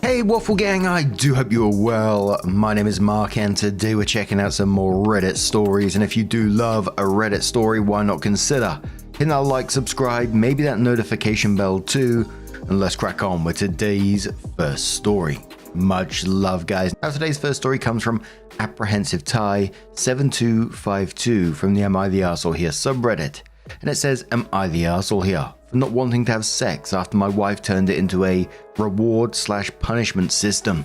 Hey Waffle Gang, I do hope you are well. My name is Mark and today we're checking out some more Reddit stories, and if you do love a Reddit story, why not consider hitting that like, subscribe, maybe that notification bell too, and let's crack on with today's first story. Much love guys. Now today's first story comes from Apprehensive Tie 7252 from the Am I the Arsehole Here subreddit, and it says, am I the arsehole here for not wanting to have sex after my wife turned it into a reward/punishment system?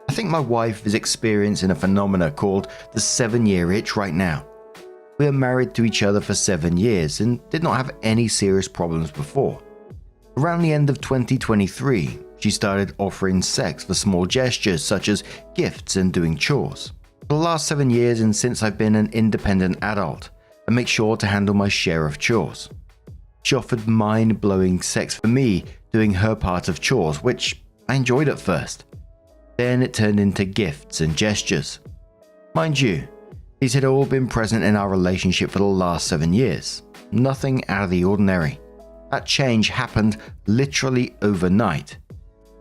I think my wife is experiencing a phenomena called the 7-year itch right now. We are married to each other for 7 years and did not have any serious problems before. Around the end of 2023, she started offering sex for small gestures such as gifts and doing chores. For the last 7 years and since I've been an independent adult, I make sure to handle my share of chores. She offered mind-blowing sex for me doing her part of chores, which I enjoyed at first. Then it turned into gifts and gestures. Mind you, these had all been present in our relationship for the last 7 years. Nothing out of the ordinary. That change happened literally overnight.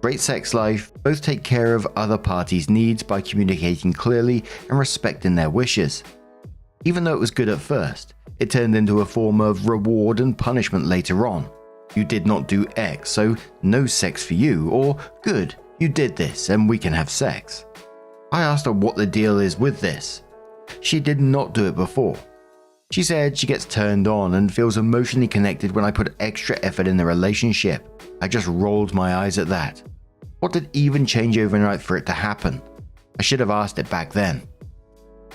Great sex life, both take care of other parties' needs by communicating clearly and respecting their wishes. Even though it was good at first, it turned into a form of reward and punishment later on. You did not do X, so no sex for you, or good, you did this and we can have sex. I asked her what the deal is with this. She did not do it before. She said she gets turned on and feels emotionally connected when I put extra effort in the relationship. I just rolled my eyes at that. What did even change overnight for it to happen? I should have asked it back then.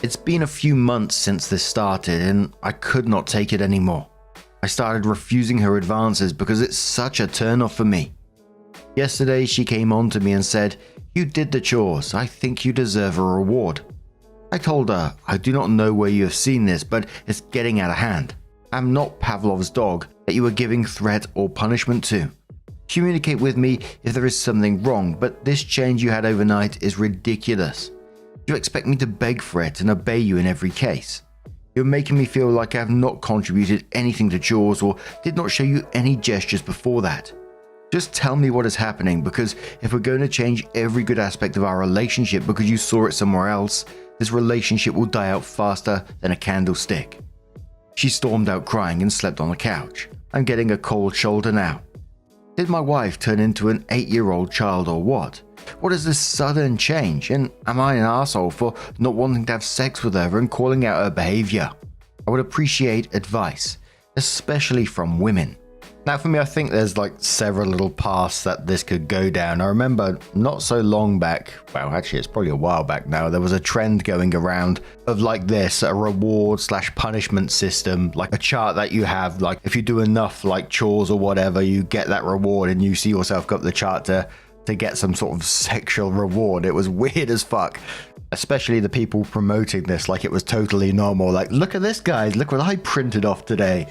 It's been a few months since this started and I could not take it anymore. I started refusing her advances because it's such a turn-off for me. Yesterday she came on to me and said, "You did the chores, I think you deserve a reward." I told her, I do not know where you have seen this, but it's getting out of hand. I'm not Pavlov's dog that you are giving threat or punishment to. Communicate with me if there is something wrong, but this change you had overnight is ridiculous. You expect me to beg for it and obey you in every case. You're making me feel like I have not contributed anything to chores or did not show you any gestures before that. Just tell me what is happening, because if we're going to change every good aspect of our relationship because you saw it somewhere else, this relationship will die out faster than a candlestick. She stormed out crying and slept on the couch. I'm getting a cold shoulder now. Did my wife turn into an 8-year-old child or what? What is this sudden change, and am I an asshole for not wanting to have sex with her and calling out her behavior? I would appreciate advice, especially from women. Now for me, I think there's like several little paths that this could go down. I remember not so long back, well actually it's probably a while back now, there was a trend going around of like this, a reward/punishment system, like a chart that you have, like if you do enough like chores or whatever, you get that reward and you see yourself go up the chart to get some sort of sexual reward. It was weird as fuck. Especially the people promoting this like it was totally normal. Like, look at this guys, look what I printed off today.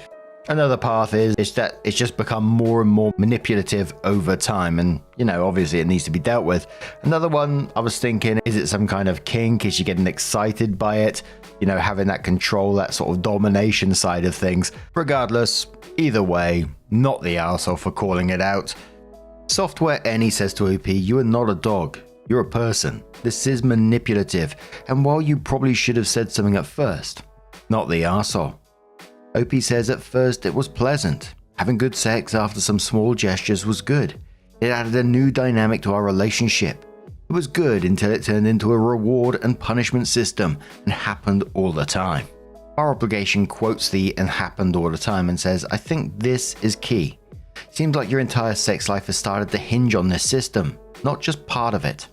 Another path is that it's just become more and more manipulative over time, and you know, obviously it needs to be dealt with. Another one I was thinking, is it some kind of kink? Is she getting excited by it? You know, having that control, that sort of domination side of things. Regardless, either way, not the arsehole for calling it out. Software Any says to OP, you are not a dog, you're a person. This is manipulative, and while you probably should have said something at first, not the arsehole. OP says at first it was pleasant. Having good sex after some small gestures was good. It added a new dynamic to our relationship. It was good until it turned into a reward and punishment system and happened all the time. Our obligation quotes the "and happened all the time" and says, I think this is key. Seems like your entire sex life has started to hinge on this system, not just part of it.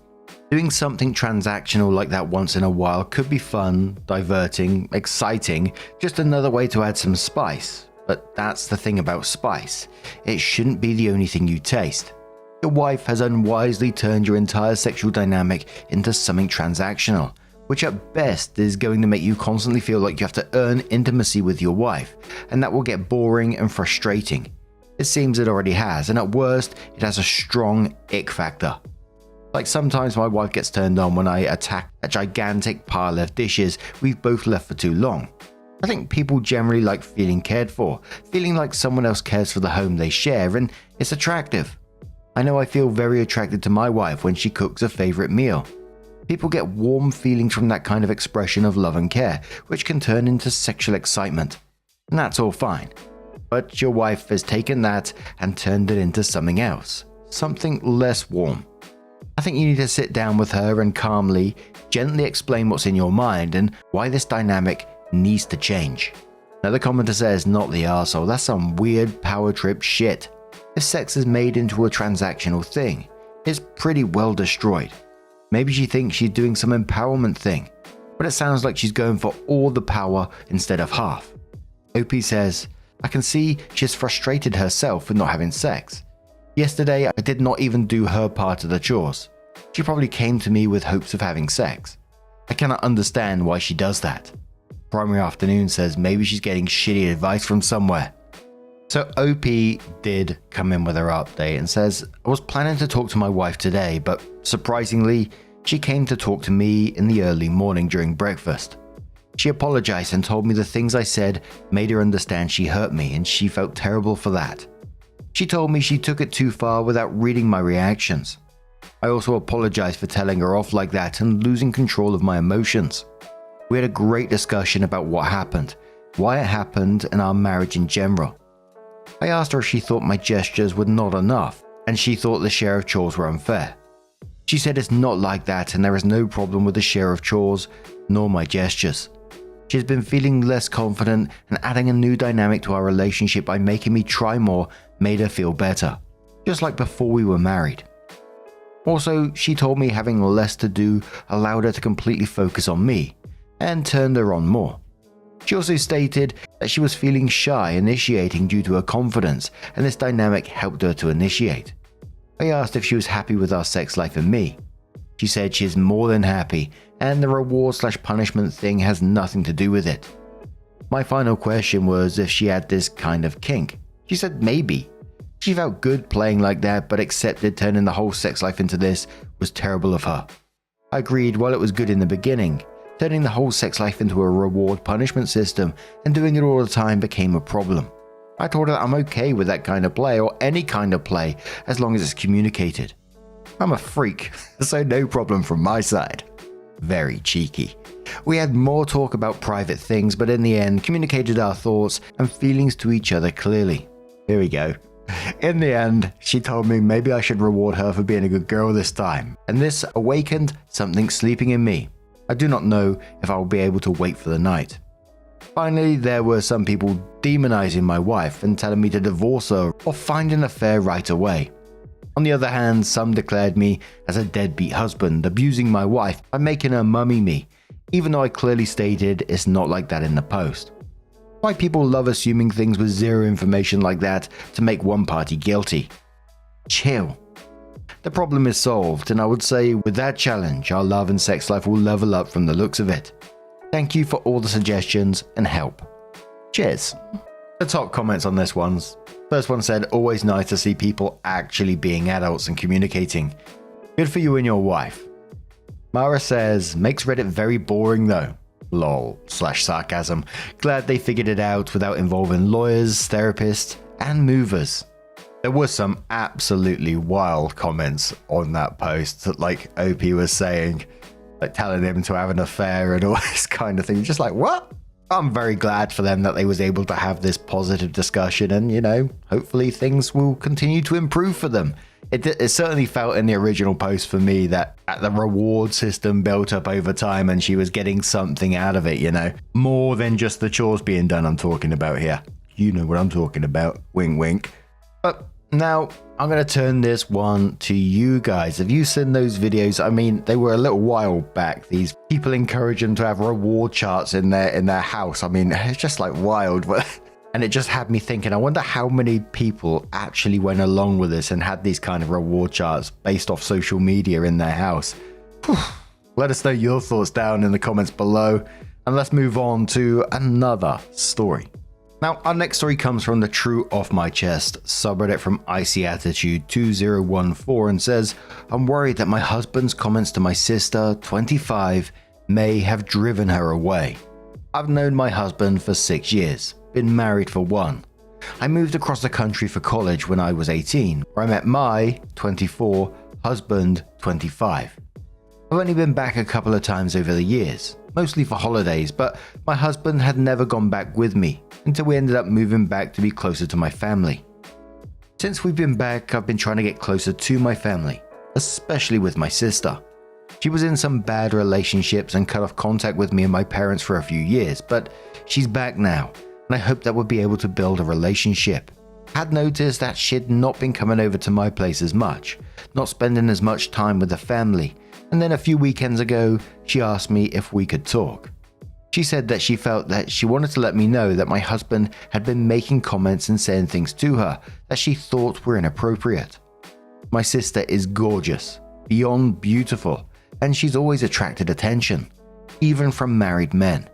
Doing something transactional like that once in a while could be fun, diverting, exciting, just another way to add some spice. But that's the thing about spice. It shouldn't be the only thing you taste. Your wife has unwisely turned your entire sexual dynamic into something transactional, which at best is going to make you constantly feel like you have to earn intimacy with your wife, and that will get boring and frustrating. It seems it already has, and at worst, it has a strong ick factor. Like sometimes my wife gets turned on when I attack a gigantic pile of dishes we've both left for too long. I think people generally like feeling cared for, feeling like someone else cares for the home they share, and it's attractive. I know I feel very attracted to my wife when she cooks a favorite meal. People get warm feelings from that kind of expression of love and care, which can turn into sexual excitement. And that's all fine. But your wife has taken that and turned it into something else, something less warm. I think you need to sit down with her and calmly, gently explain what's in your mind and why this dynamic needs to change. Another commenter says, not the arsehole, that's some weird power trip shit. If sex is made into a transactional thing, it's pretty well destroyed. Maybe she thinks she's doing some empowerment thing, but it sounds like she's going for all the power instead of half. OP says, I can see she's frustrated herself with not having sex. Yesterday, I did not even do her part of the chores. She probably came to me with hopes of having sex. I cannot understand why she does that. Primary Afternoon says maybe she's getting shitty advice from somewhere. So OP did come in with her update and says, I was planning to talk to my wife today, but surprisingly, she came to talk to me in the early morning during breakfast. She apologized and told me the things I said made her understand she hurt me and she felt terrible for that. She told me she took it too far without reading my reactions. I also apologized for telling her off like that and losing control of my emotions. We had a great discussion about what happened, why it happened, and our marriage in general. I asked her if she thought my gestures were not enough, and she thought the share of chores were unfair. She said it's not like that and there is no problem with the share of chores, nor my gestures. She has been feeling less confident, and adding a new dynamic to our relationship by making me try more made her feel better, just like before we were married. Also, she told me having less to do allowed her to completely focus on me, and turned her on more. She also stated that she was feeling shy initiating due to her confidence, and this dynamic helped her to initiate. I asked if she was happy with our sex life and me. She said she is more than happy, and the reward/punishment thing has nothing to do with it. My final question was if she had this kind of kink. She said maybe. She felt good playing like that, but accepted turning the whole sex life into this was terrible of her. I agreed while it was good in the beginning, turning the whole sex life into a reward-punishment system and doing it all the time became a problem. I told her that I'm okay with that kind of play or any kind of play as long as it's communicated. I'm a freak, so no problem from my side. Very cheeky. We had more talk about private things, but in the end communicated our thoughts and feelings to each other clearly. Here we go. In the end, she told me maybe I should reward her for being a good girl this time, and this awakened something sleeping in me. I do not know if I will be able to wait for the night. Finally, there were some people demonizing my wife and telling me to divorce her or find an affair right away. On the other hand, some declared me as a deadbeat husband, abusing my wife by making her mummy me, even though I clearly stated it's not like that in the post. Why people love assuming things with zero information like that to make one party guilty. Chill. The problem is solved, and I would say with that challenge, our love and sex life will level up from the looks of it. Thank you for all the suggestions and help. Cheers. The top comments on this one's. First one said, always nice to see people actually being adults and communicating. Good for you and your wife. Mara says, makes Reddit very boring though. Lol/sarcasm. Glad they figured it out without involving lawyers, therapists, and movers. There was some absolutely wild comments on that post that like OP was saying, like telling him to have an affair and all this kind of thing. Just like, what? I'm very glad for them that they was able to have this positive discussion and, you know, hopefully things will continue to improve for them. It certainly felt in the original post for me that the reward system built up over time and she was getting something out of it, you know. More than just the chores being done I'm talking about here. You know what I'm talking about. Wink, wink. But now I'm going to turn this one to you guys. Have you seen those videos? I mean, they were a little while back. These people encourage them to have reward charts in their house. I mean, it's just like wild. And it just had me thinking, I wonder how many people actually went along with this and had these kind of reward charts based off social media in their house. Whew. Let us know your thoughts down in the comments below. And let's move on to another story. Now, our next story comes from the True Off My Chest subreddit from Icy Attitude 2014 and says, I'm worried that my husband's comments to my sister, 25, may have driven her away. I've known my husband for 6 years, been married for 1. I moved across the country for college when I was 18, where I met my 24 husband, 25. I've only been back a couple of times over the years, mostly for holidays, but my husband had never gone back with me until we ended up moving back to be closer to my family. Since we've been back, I've been trying to get closer to my family, especially with my sister. She was in some bad relationships and cut off contact with me and my parents for a few years, but she's back now, and I hope that we'll be able to build a relationship. I had noticed that she'd not been coming over to my place as much, not spending as much time with the family, and then a few weekends ago, she asked me if we could talk. She said that she felt that she wanted to let me know that my husband had been making comments and saying things to her that she thought were inappropriate. My sister is gorgeous, beyond beautiful, and she's always attracted attention, even from married men.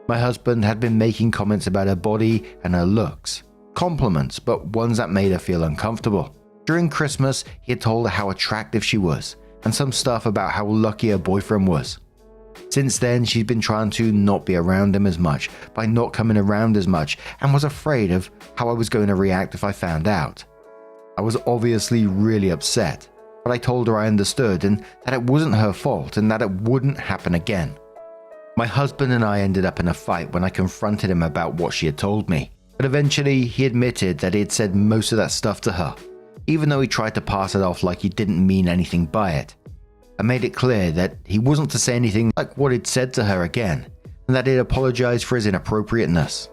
My husband had been making comments about her body and her looks, compliments, but ones that made her feel uncomfortable. During Christmas, he had told her how attractive she was, and some stuff about how lucky her boyfriend was. Since then, she's been trying to not be around him as much by not coming around as much, and was afraid of how I was going to react if I found out. I was obviously really upset, but I told her I understood and that it wasn't her fault and that it wouldn't happen again. My husband and I ended up in a fight when I confronted him about what she had told me, but eventually he admitted that he had said most of that stuff to her, even though he tried to pass it off like he didn't mean anything by it. I made it clear that he wasn't to say anything like what he'd said to her again, and that he'd apologized for his inappropriateness.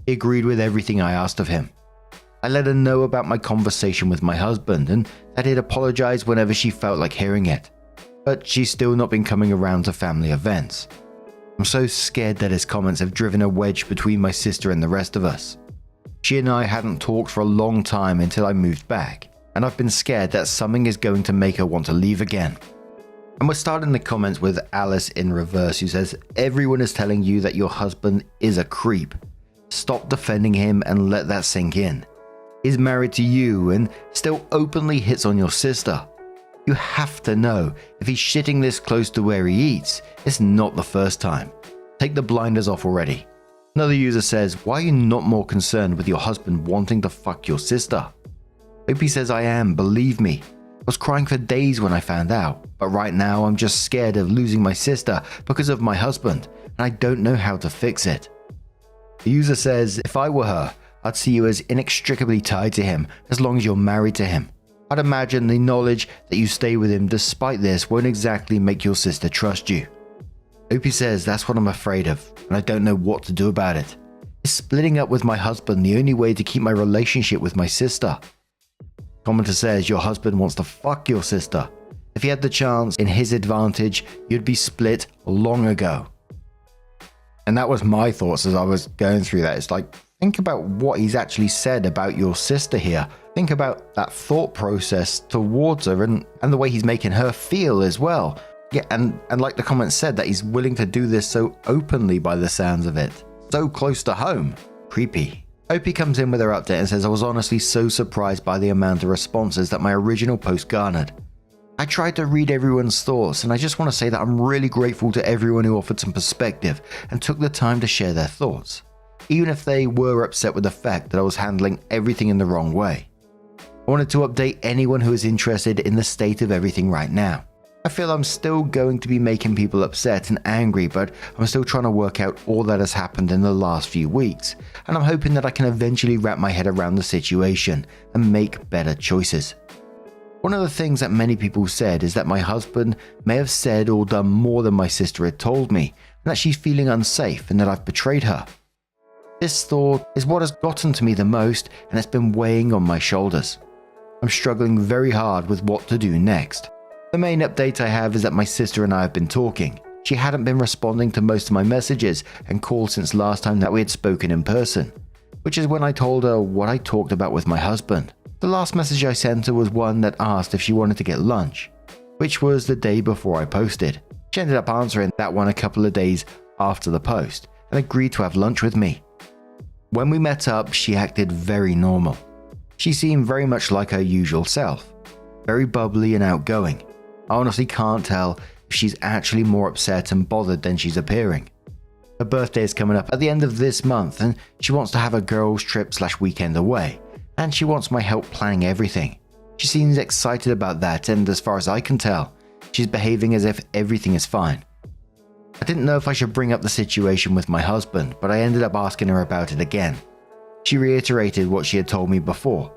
He agreed with everything I asked of him. I let her know about my conversation with my husband and that he'd apologize whenever she felt like hearing it, but she's still not been coming around to family events. I'm so scared that his comments have driven a wedge between my sister and the rest of us. She and I hadn't talked for a long time until I moved back, and I've been scared that something is going to make her want to leave again. And we're starting the comments with Alice in reverse, who says, "Everyone is telling you that your husband is a creep. Stop defending him and let that sink in. He's married to you and still openly hits on your sister. You have to know, if he's shitting this close to where he eats, it's not the first time. Take the blinders off already." Another user says, "Why are you not more concerned with your husband wanting to fuck your sister?" Opie says, "I am, believe me. I was crying for days when I found out, but right now I'm just scared of losing my sister because of my husband, and I don't know how to fix it." The user says, "If I were her, I'd see you as inextricably tied to him as long as you're married to him. I'd imagine the knowledge that you stay with him despite this won't exactly make your sister trust you." Opie says, "That's what I'm afraid of, and I don't know what to do about it. Is splitting up with my husband the only way to keep my relationship with my sister?" Commenter says, "Your husband wants to fuck your sister. If he had the chance in his advantage, you'd be split long ago." And that was my thoughts as I was going through that. It's like, think about what he's actually said about your sister here. Think about that thought process towards her and the way he's making her feel as well. Yeah, and like the comment said, that he's willing to do this so openly by the sounds of it. So close to home. Creepy. Opie comes in with her update and says, "I was honestly so surprised by the amount of responses that my original post garnered. I tried to read everyone's thoughts, and I just want to say that I'm really grateful to everyone who offered some perspective and took the time to share their thoughts, even if they were upset with the fact that I was handling everything in the wrong way. I wanted to update anyone who is interested in the state of everything right now. I feel I'm still going to be making people upset and angry, but I'm still trying to work out all that has happened in the last few weeks, and I'm hoping that I can eventually wrap my head around the situation and make better choices. One of the things that many people said is that my husband may have said or done more than my sister had told me, and that she's feeling unsafe and that I've betrayed her. This thought is what has gotten to me the most, and it's been weighing on my shoulders. I'm struggling very hard with what to do next. The main update I have is that my sister and I have been talking. She hadn't been responding to most of my messages and calls since last time that we had spoken in person, which is when I told her what I talked about with my husband. The last message I sent her was one that asked if she wanted to get lunch, which was the day before I posted. She ended up answering that one a couple of days after the post and agreed to have lunch with me. When we met up, she acted very normal. She seemed very much like her usual self, very bubbly and outgoing. I honestly can't tell if she's actually more upset and bothered than she's appearing. Her birthday is coming up at the end of this month and she wants to have a girls' trip/weekend away, and she wants my help planning everything. She seems excited about that, and as far as I can tell, she's behaving as if everything is fine. I didn't know if I should bring up the situation with my husband, but I ended up asking her about it again. She reiterated what she had told me before.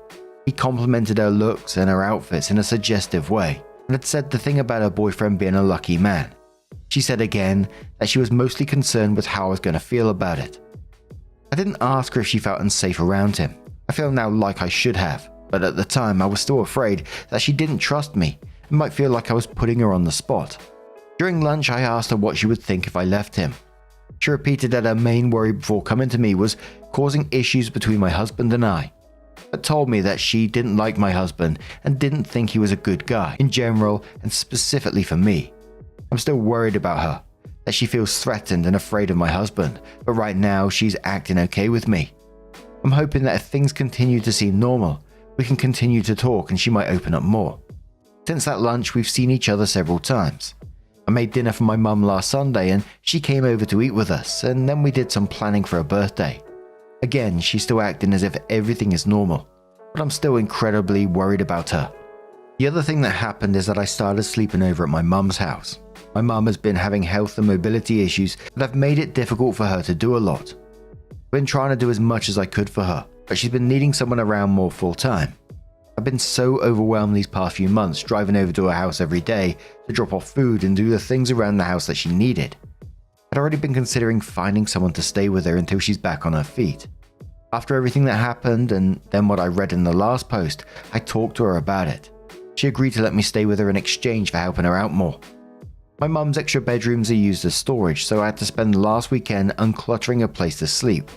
He complimented her looks and her outfits in a suggestive way, and had said the thing about her boyfriend being a lucky man. She said again that she was mostly concerned with how I was going to feel about it. I didn't ask her if she felt unsafe around him. I feel now like I should have, but at the time I was still afraid that she didn't trust me and might feel like I was putting her on the spot. During lunch, I asked her what she would think if I left him. She repeated that her main worry before coming to me was causing issues between my husband and I, but told me that she didn't like my husband and didn't think he was a good guy in general and specifically for me. I'm still worried about her, that she feels threatened and afraid of my husband, but right now she's acting okay with me. I'm hoping that if things continue to seem normal, we can continue to talk and she might open up more. Since that lunch, we've seen each other several times. I made dinner for my mum last Sunday and she came over to eat with us, and then we did some planning for her birthday. Again, she's still acting as if everything is normal, but I'm still incredibly worried about her. The other thing that happened is that I started sleeping over at my mum's house. My mum has been having health and mobility issues that have made it difficult for her to do a lot. I've been trying to do as much as I could for her, but she's been needing someone around more full time. I've been so overwhelmed these past few months driving over to her house every day to drop off food and do the things around the house that she needed. I'd already been considering finding someone to stay with her until she's back on her feet. After everything that happened and then what I read in the last post, I talked to her about it. She agreed to let me stay with her in exchange for helping her out more. My mum's extra bedrooms are used as storage, so I had to spend the last weekend uncluttering a place to sleep.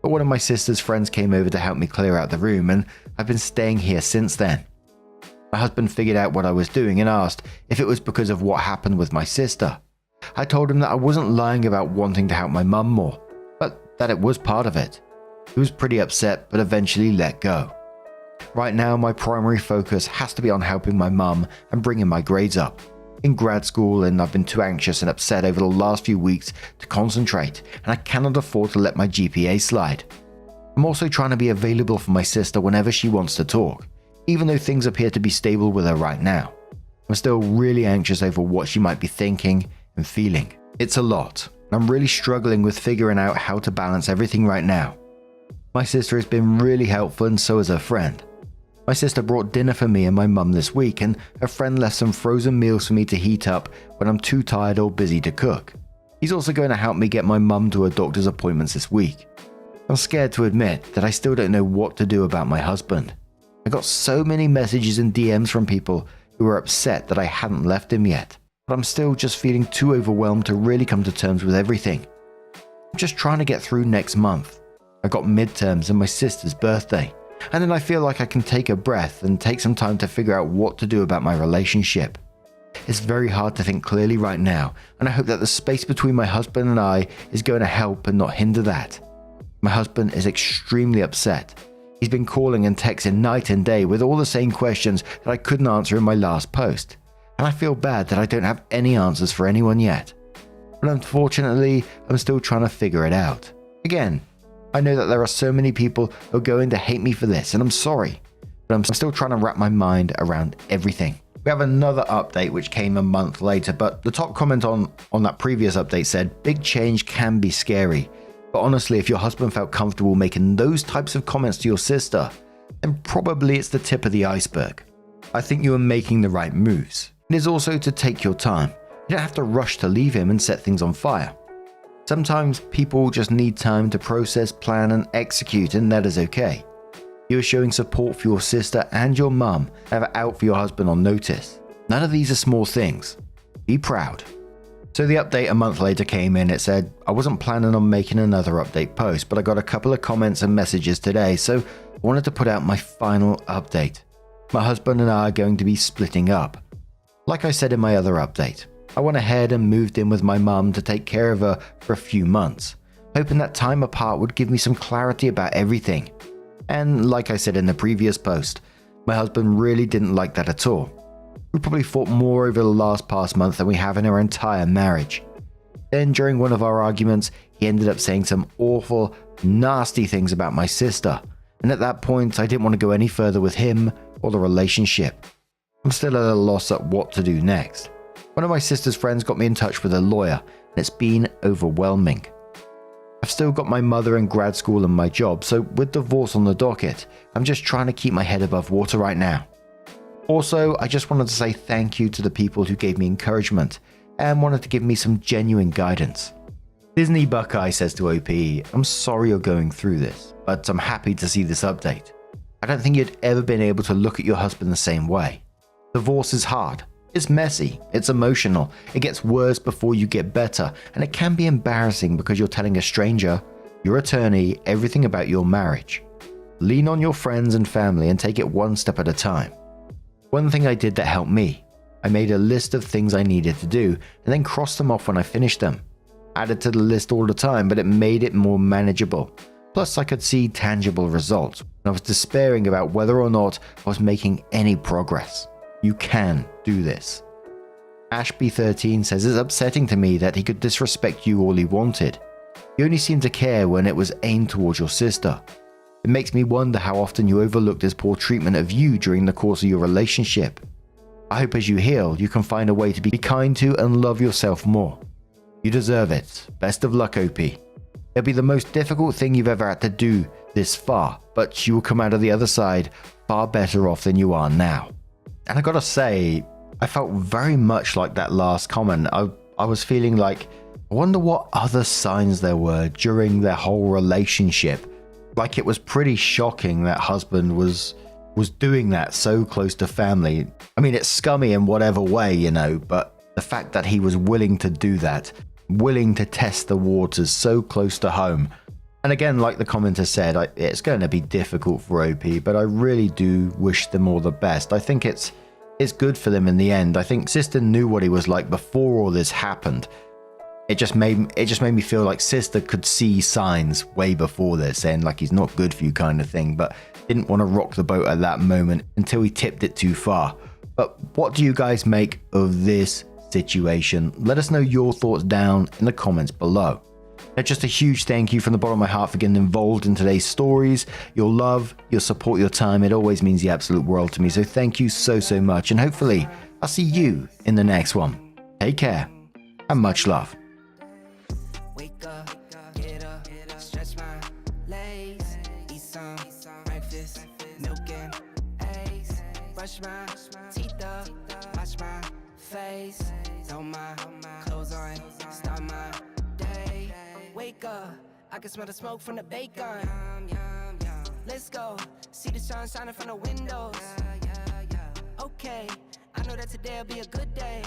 But one of my sister's friends came over to help me clear out the room, and I've been staying here since then. My husband figured out what I was doing and asked if it was because of what happened with my sister. I told him that I wasn't lying about wanting to help my mum more, but that it was part of it. He was pretty upset, but eventually let go. Right now, my primary focus has to be on helping my mum and bringing my grades up. In grad school, and I've been too anxious and upset over the last few weeks to concentrate, and I cannot afford to let my GPA slide. I'm also trying to be available for my sister whenever she wants to talk, even though things appear to be stable with her right now. I'm still really anxious over what she might be thinking and feeling. It's a lot, and I'm really struggling with figuring out how to balance everything right now. My sister has been really helpful, and so has her friend. My sister brought dinner for me and my mum this week, and her friend left some frozen meals for me to heat up when I'm too tired or busy to cook. He's also going to help me get my mum to her doctor's appointments this week. I'm scared to admit that I still don't know what to do about my husband. I got so many messages and DMs from people who were upset that I hadn't left him yet, but I'm still just feeling too overwhelmed to really come to terms with everything. I'm just trying to get through next month. I got midterms and my sister's birthday. And then I feel like I can take a breath and take some time to figure out what to do about my relationship. It's very hard to think clearly right now, and I hope that the space between my husband and I is going to help and not hinder that. My husband is extremely upset. He's been calling and texting night and day with all the same questions that I couldn't answer in my last post, and I feel bad that I don't have any answers for anyone yet. But unfortunately, I'm still trying to figure it out. Again, I know that there are so many people who are going to hate me for this, and I'm sorry, but I'm still trying to wrap my mind around everything. We have another update which came a month later, but the top comment on that previous update said, "Big change can be scary, but honestly, if your husband felt comfortable making those types of comments to your sister, then probably it's the tip of the iceberg. I think you are making the right moves. It is also to take your time. You don't have to rush to leave him and set things on fire. Sometimes people just need time to process, plan, and execute, and that is okay. You are showing support for your sister and your mum and have out for your husband on notice. None of these are small things. Be proud." So the update a month later came in. It said, "I wasn't planning on making another update post, but I got a couple of comments and messages today, so I wanted to put out my final update. My husband and I are going to be splitting up. Like I said in my other update, I went ahead and moved in with my mum to take care of her for a few months, hoping that time apart would give me some clarity about everything. And like I said in the previous post, my husband really didn't like that at all. We probably fought more over the past month than we have in our entire marriage. Then during one of our arguments, he ended up saying some awful, nasty things about my sister. And at that point, I didn't want to go any further with him or the relationship. I'm still at a loss at what to do next. One of my sister's friends got me in touch with a lawyer, and it's been overwhelming. I've still got my mother in grad school and my job, so with divorce on the docket, I'm just trying to keep my head above water right now. Also, I just wanted to say thank you to the people who gave me encouragement and wanted to give me some genuine guidance. Disney Buckeye says to OP, I'm sorry you're going through this, but I'm happy to see this update. I don't think you'd ever been able to look at your husband the same way. Divorce is hard. It's messy, it's emotional, it gets worse before you get better, and it can be embarrassing because you're telling a stranger, your attorney, everything about your marriage. Lean on your friends and family and take it one step at a time. One thing I did that helped me, I made a list of things I needed to do and then crossed them off when I finished them. Added to the list all the time, but it made it more manageable. Plus I could see tangible results, and I was despairing about whether or not I was making any progress. You can do this. Ashby13 says it's upsetting to me that he could disrespect you all he wanted. He only seemed to care when it was aimed towards your sister. It makes me wonder how often you overlooked his poor treatment of you during the course of your relationship. I hope as you heal, you can find a way to be kind to and love yourself more. You deserve it. Best of luck, OP. It'll be the most difficult thing you've ever had to do this far, but you will come out of the other side far better off than you are now. And I gotta say, I felt very much like that last comment. I was feeling like, I wonder what other signs there were during their whole relationship. Like it was pretty shocking that husband was doing that so close to family. I mean, it's scummy in whatever way, you know, but the fact that he was willing to do that, willing to test the waters so close to home. And again, like the commenter said, it's going to be difficult for OP, but I really do wish them all the best. I think it's good for them in the end. I think Sister knew what he was like before all this happened. It just made me feel like Sister could see signs way before this, saying like he's not good for you kind of thing, but didn't want to rock the boat at that moment until he tipped it too far. But what do you guys make of this situation? Let us know your thoughts down in the comments below. Now, just a huge thank you from the bottom of my heart for getting involved in today's stories. Your love, your support, your time, it always means the absolute world to me. So thank you so much, and hopefully I'll see you in the next one. Take care and much love. Wake up, get up, stretch my legs, eat some breakfast, milk and eggs, brush my teeth up, wash my face, throw my clothes on, start my day. Wake up, I can smell the smoke from the bacon. Let's go, see the sun shining from the windows. Okay, I know that today'll be a good day.